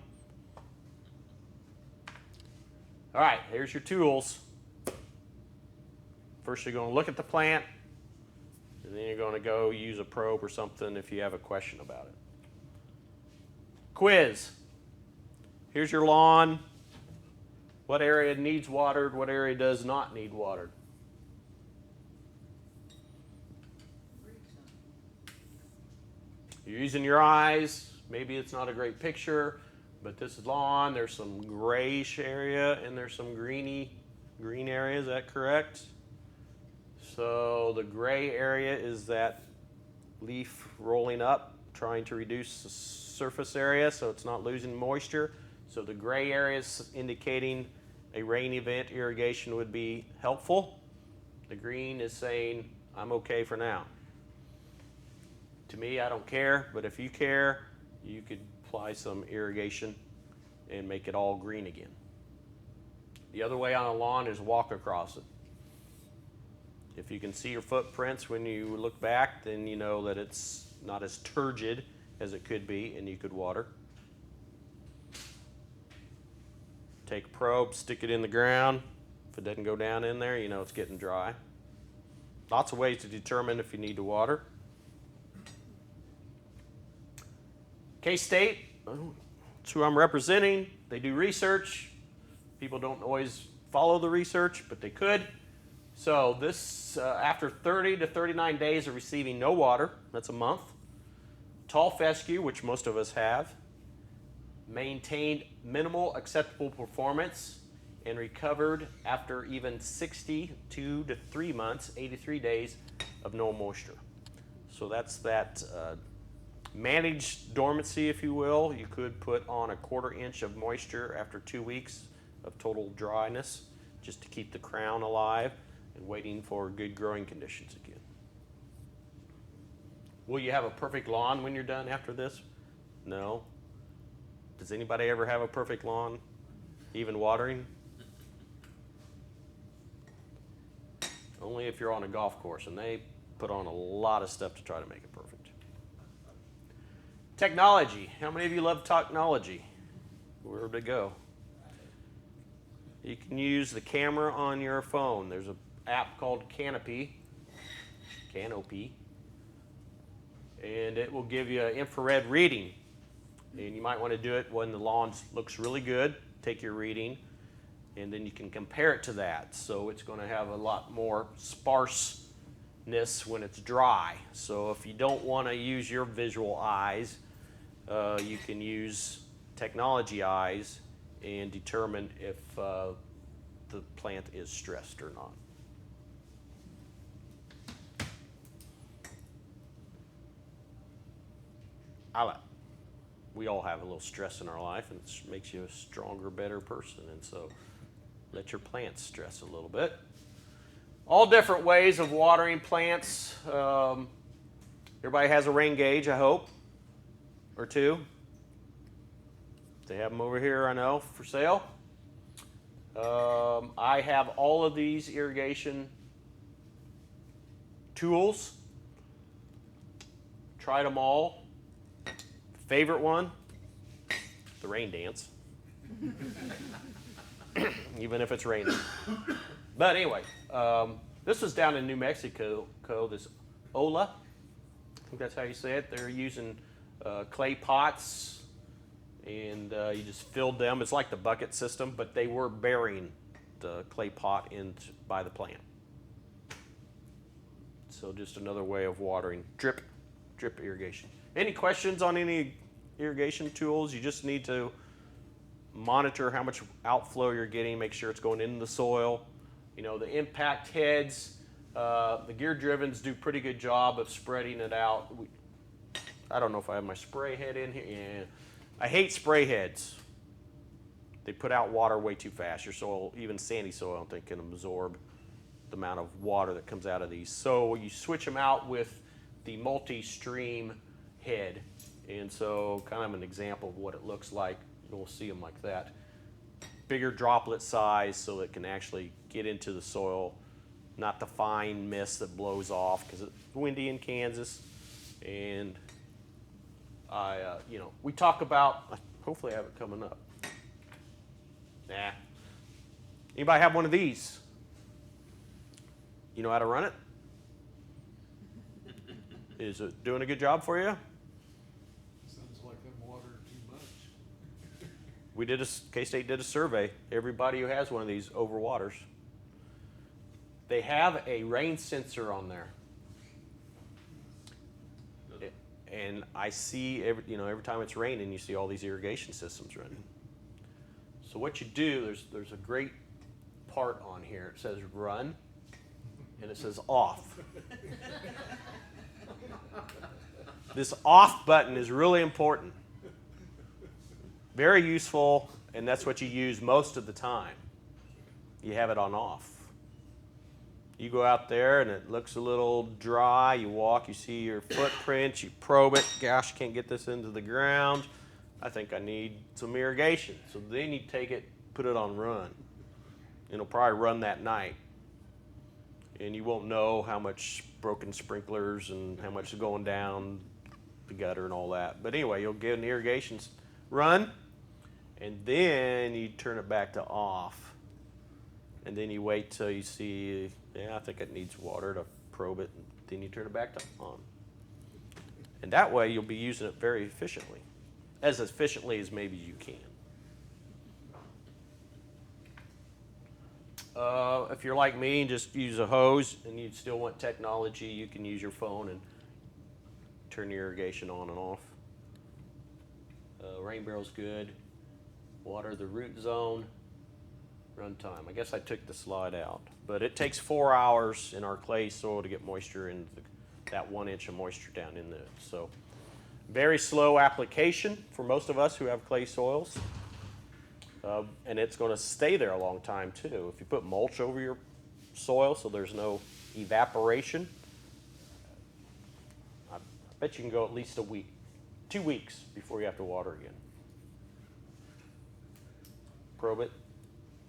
All right, here's your tools. First, you're going to look at the plant, and then you're going to go use a probe or something if you have a question about it. Quiz. Here's your lawn. What area needs watered? What area does not need watered? You're using your eyes. Maybe it's not a great picture, but this is lawn. There's some grayish area and there's some green area. Is that correct? So the gray area is that leaf rolling up, trying to reduce the surface area so it's not losing moisture. So the gray area is indicating a rain event irrigation would be helpful. The green is saying, I'm okay for now. To me, I don't care, but if you care, you could apply some irrigation and make it all green again. The other way on a lawn is walk across it. If you can see your footprints when you look back, then you know that it's not as turgid as it could be, and you could water. Take a probe, stick it in the ground. If it doesn't go down in there, you know it's getting dry. Lots of ways to determine if you need to water. K-State, that's who I'm representing. They do research. People don't always follow the research, but they could. So this, after 30 to 39 days of receiving no water, that's a month, tall fescue, which most of us have, maintained minimal acceptable performance and recovered after even 62 to 3 months, 83 days of no moisture. So that's that managed dormancy, if you will. You could put on a 1/4 inch of moisture after 2 weeks of total dryness just to keep the crown alive and waiting for good growing conditions again. Will you have a perfect lawn when you're done after this? No. Does anybody ever have a perfect lawn, even watering? Only if you're on a golf course, and they put on a lot of stuff to try to make it perfect. Technology. How many of you love technology? Where'd it go? You can use the camera on your phone. There's an app called Canopy, and it will give you an infrared reading. And you might want to do it when the lawn looks really good. Take your reading, and then you can compare it to that. So it's going to have a lot more sparseness when it's dry. So if you don't want to use your visual eyes, you can use technology eyes and determine if the plant is stressed or not. We all have a little stress in our life, and it makes you a stronger, better person. And so let your plants stress a little bit. All different ways of watering plants. Everybody has a rain gauge, I hope, or two. They have them over here, I know, for sale. I have all of these irrigation tools. Tried them all. Favorite one? The rain dance. Even if it's raining. But anyway, this was down in New Mexico, this Ola. I think that's how you say it. They're using clay pots and you just filled them. It's like the bucket system, but they were burying the clay pot by the plant. So just another way of watering, drip irrigation. Any questions on any irrigation tools? You just need to monitor how much outflow you're getting, make sure it's going into the soil. You know, the impact heads, the gear drivens do a pretty good job of spreading it out. I don't know if I have my spray head in here. Yeah. I hate spray heads. They put out water way too fast. Your soil, even sandy soil, I don't think can absorb the amount of water that comes out of these. So you switch them out with the multi-stream head. And so kind of an example of what it looks like. You'll see them like that. Bigger droplet size so it can actually get into the soil, not the fine mist that blows off because it's windy in Kansas. And we talk about, hopefully I have it coming up. Nah. Anybody have one of these? You know how to run it? Is it doing a good job for you? Sounds like I'm watering too much. We did K-State did a survey. Everybody who has one of these overwaters. They have a rain sensor on there. And I see every time it's raining, you see all these irrigation systems running. So what you do, there's a great part on here. It says run, and it says off. This off button is really important. Very useful, and that's what you use most of the time. You have it on off. You go out there and it looks a little dry. You walk, you see your footprints, you probe it. Gosh, can't get this into the ground. I think I need some irrigation. So then you take it, put it on run. It'll probably run that night. And you won't know how much broken sprinklers and how much is going down the gutter and all that. But anyway, you'll get an irrigation run, and then you turn it back to off. And then you wait till you see, I think it needs water to probe it, and then you turn it back to on. And that way you'll be using it very efficiently. As efficiently as maybe you can. If you're like me and just use a hose and you still want technology, you can use your phone and turn your irrigation on and off. Rain barrel's good. Water the root zone. Run time. I guess I took the slide out. But it takes 4 hours in our clay soil to get moisture in that 1 inch of moisture down in there. So very slow application for most of us who have clay soils. And it's going to stay there a long time too. If you put mulch over your soil so there's no evaporation, I bet you can go at least a week, 2 weeks before you have to water again. Probe it,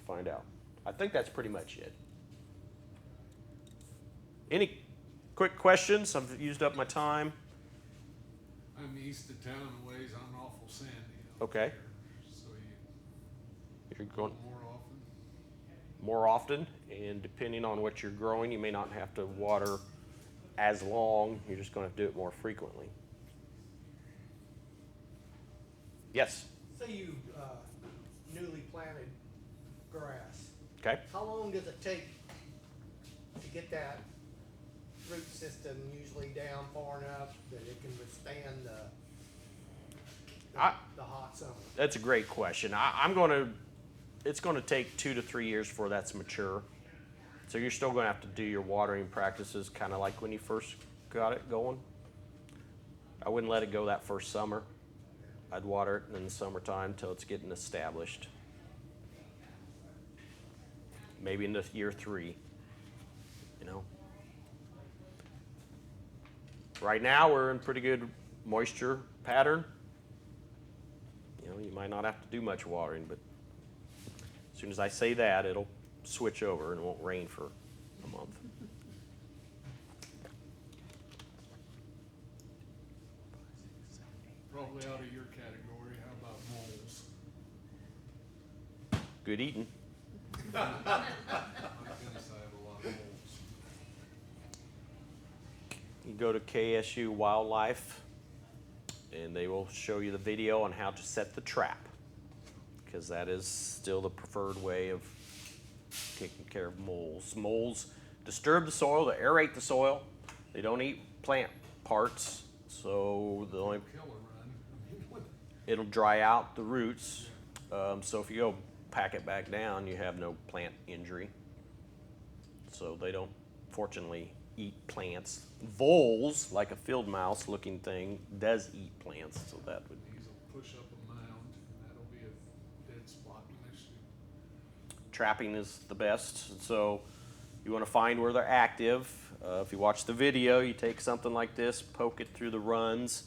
find out. I think that's pretty much it. Any quick questions? I've used up my time. I'm east of town a ways, I'm awful sandy. Okay. So You're going more often? more often, and depending on what you're growing, you may not have to water as long. You're just going to have to do it more frequently. Yes? Say you newly planted grass. Okay. How long does it take to get that root system usually down far enough that it can withstand the hot summer? That's a great question. It's going to take 2 to 3 years before that's mature. So you're still going to have to do your watering practices kind of like when you first got it going. I wouldn't let it go that first summer. I'd water it in the summertime until it's getting established. Maybe into year 3, Right now we're in pretty good moisture pattern. You might not have to do much watering, but as soon as I say that, it'll switch over and it won't rain for a month. Probably out of your category, how about moles? Good eating. My goodness, I have a lot of moles. You go to KSU Wildlife and they will show you the video on how to set the trap, because that is still the preferred way of taking care of moles. Moles disturb the soil, they aerate the soil, they don't eat plant parts, so the only Killer run. I mean, what- it'll dry out the roots. So if you go pack it back down, you have no plant injury. So they don't, fortunately, eat plants. Voles, like a field mouse looking thing, does eat plants, so that would. These will push up a mound, and that'll be a dead spot when they shoot. Trapping is the best, so you want to find where they're active. If you watch the video, you take something like this, poke it through the runs,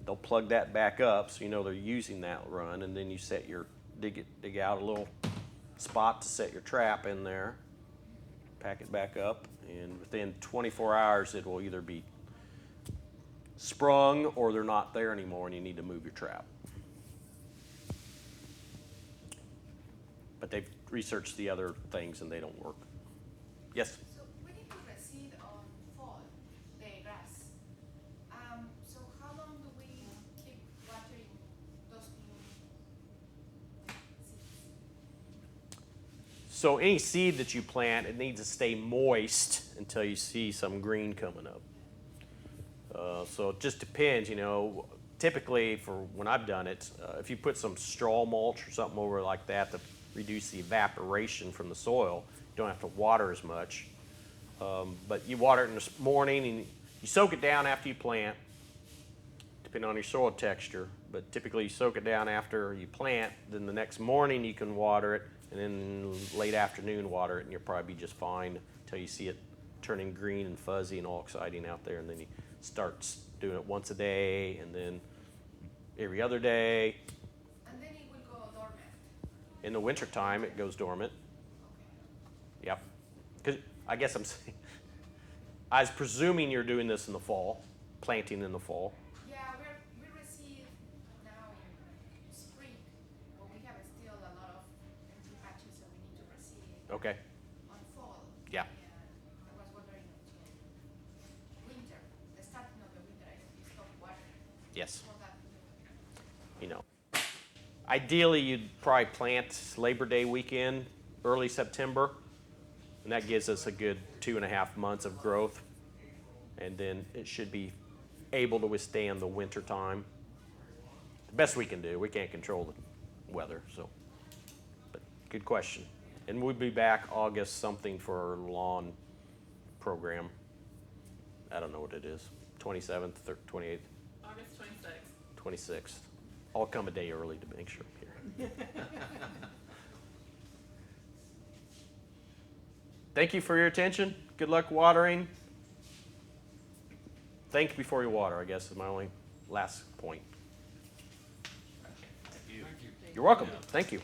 they'll plug that back up so you know they're using that run, and then you set your dig out a little spot to set your trap in there, pack it back up, and within 24 hours it will either be sprung or they're not there anymore and you need to move your trap. But they've researched the other things and they don't work. Yes? So we need to reseed on fall the grass. So how long do we keep watering those new seeds? So any seed that you plant, it needs to stay moist until you see some green coming up. So it just depends, you know. Typically, for when I've done it, if you put some straw mulch or something over like that to reduce the evaporation from the soil, you don't have to water as much. But you water it in the morning and you soak it down after you plant, depending on your soil texture. But typically you soak it down after you plant, then the next morning you can water it, and then late afternoon water it, and you'll probably be just fine until you see it turning green and fuzzy and all exciting out there, and then you start doing it once a day and then every other day. And then it will go dormant. In the wintertime, it goes dormant. Okay. Yep. Because I guess I'm saying, I was presuming you're doing this in the fall, planting in the fall. Yeah, we receive now in spring, but we have still a lot of empty patches, so we need to receive Okay. on fall. Yeah. And I was wondering winter, the starting of the winter, I stop watering. Yes. For that. You know, ideally you'd probably plant Labor Day weekend, early September, and that gives us a good 2.5 months of growth, and then it should be able to withstand the winter time. The best we can do. We can't control the weather, so. But good question. And we'll be back August something for our lawn program. I don't know what it is. 27th or 28th. August 26th. 26th. I'll come a day early to make sure I'm here. Thank you for your attention. Good luck watering. Think before you water, I guess, is my only last point. Thank you. You're welcome. Thank you.